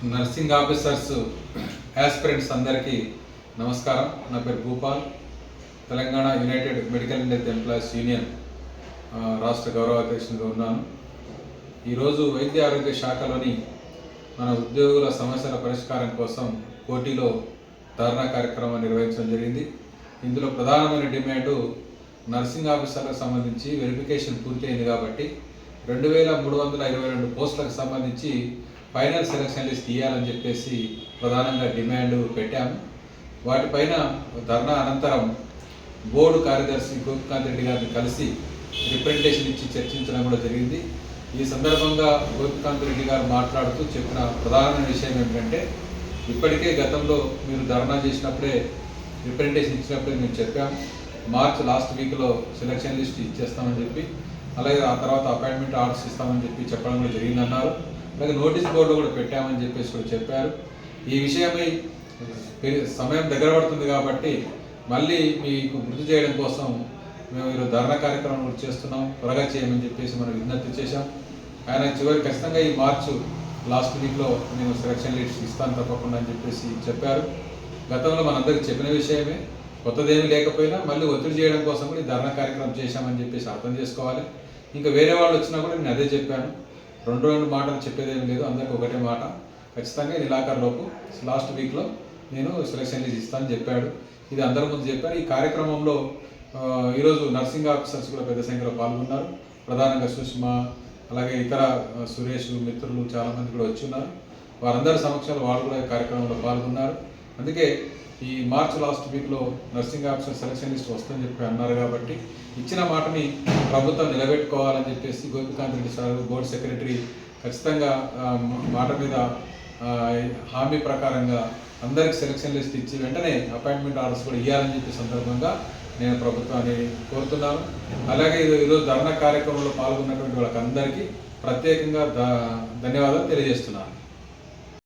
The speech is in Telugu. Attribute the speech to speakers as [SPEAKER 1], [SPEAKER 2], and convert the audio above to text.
[SPEAKER 1] నర్సింగ్ ఆఫీసర్స్ యాస్పిరెంట్స్ అందరికీ నమస్కారం. నా పేరు Bhupal. Telangana United medical and health employees union రాష్ట్ర గౌరవ అధ్యక్షునిగా ఉన్నాను. ఈరోజు వైద్య ఆరోగ్య శాఖలోని మన ఉద్యోగుల సమస్యల పరిష్కారం కోసం కోటిలో ధర్నా కార్యక్రమం నిర్వహించడం జరిగింది. ఇందులో ప్రధానమైన డిమాండు నర్సింగ్ ఆఫీసర్లకు సంబంధించి వెరిఫికేషన్ పూర్తయింది కాబట్టి 2322 పోస్టులకు సంబంధించి ఫైనల్ సెలక్షన్ లిస్ట్ ఇవ్వాలని చెప్పేసి ప్రధానంగా డిమాండ్ పెట్టాము. వాటిపైన ధర్నా అనంతరం బోర్డు కార్యదర్శి గోపికాంత్ రెడ్డి గారిని కలిసి రిప్రజెంటేషన్ ఇచ్చి చర్చించడం కూడా జరిగింది. ఈ సందర్భంగా గోపికాంత్ రెడ్డి గారు మాట్లాడుతూ చెప్పిన ప్రధానమైన విషయం ఏంటంటే, ఇప్పటికే గతంలో మీరు ధర్నా చేసినప్పుడే రిప్రజెంటేషన్ ఇచ్చినప్పుడే మేము చెప్పాము, మార్చ్ లాస్ట్ వీక్లో సెలక్షన్ లిస్ట్ ఇచ్చేస్తామని చెప్పి, అలాగే ఆ తర్వాత అపాయింట్మెంట్ ఆర్డర్స్ ఇస్తామని చెప్పి చెప్పడం కూడా జరిగిందన్నారు. అలాగే నోటీస్ బోర్డులో కూడా పెట్టామని చెప్పేసి కూడా చెప్పారు. ఈ విషయమై సమయం దగ్గర పడుతుంది కాబట్టి మళ్ళీ మీకు గుర్తు చేయడం కోసం మేము ఈరోజు ధర్నా కార్యక్రమం కూడా చేస్తున్నాం, త్వరగా చేయమని చెప్పేసి మనం విజ్ఞప్తి చేశాం. ఆయన చివరి ఖచ్చితంగా ఈ మార్చ్ లాస్ట్ వీక్లో నేను సెలక్షన్ లిస్ట్ ఇస్తాను తప్పకుండా అని చెప్పేసి చెప్పారు. గతంలో మనందరికీ చెప్పిన విషయమే, కొత్తదేమీ లేకపోయినా మళ్ళీ ఒత్తిడి చేయడం కోసం కూడా ఈ ధర్నా కార్యక్రమం చేశామని చెప్పేసి అర్థం చేసుకోవాలి. ఇంకా వేరే వాళ్ళు వచ్చినా కూడా నేను అదే చెప్పాను, రెండు మాటలు చెప్పేదేమీ లేదు, అందరికీ ఒకటే మాట, ఖచ్చితంగా నెలాఖరులోపు లాస్ట్ వీక్లో నేను సెలక్షన్ లిస్ట్ ఇస్తానని చెప్పాడు. ఇది అందరి ముందు చెప్పాను. ఈ కార్యక్రమంలో ఈరోజు నర్సింగ్ ఆఫీసర్స్ కూడా పెద్ద సంఖ్యలో పాల్గొన్నారు. ప్రధానంగా సుష్మా, అలాగే ఇతర సురేష్ మిత్రులు చాలామంది కూడా వచ్చి ఉన్నారు. వారందరి సమక్షంలో వాళ్ళు కూడా ఈ కార్యక్రమంలో పాల్గొన్నారు. అందుకే ఈ మార్చ్ లాస్ట్ వీక్లో నర్సింగ్ ఆఫీసర్ సెలక్షన్ లిస్ట్ వస్తుందని చెప్పి అన్నారు కాబట్టి ఇచ్చిన మాటని ప్రభుత్వం నిలబెట్టుకోవాలని చెప్పేసి Gopikanth Reddy sir board secretary ఖచ్చితంగా మాట మీద హామీ ప్రకారంగా అందరికి సెలక్షన్ లిస్ట్ ఇచ్చి వెంటనే అపాయింట్మెంట్ ఆర్డర్స్ కూడా ఇవ్వాలని చెప్పే సందర్భంగా నేను ప్రభుత్వాన్ని కోరుతున్నాను. అలాగే ఈరోజు ధర్నా కార్యక్రమంలో పాల్గొన్నటువంటి వాళ్ళకందరికీ ప్రత్యేకంగా ధన్యవాదాలు తెలియజేస్తున్నాను.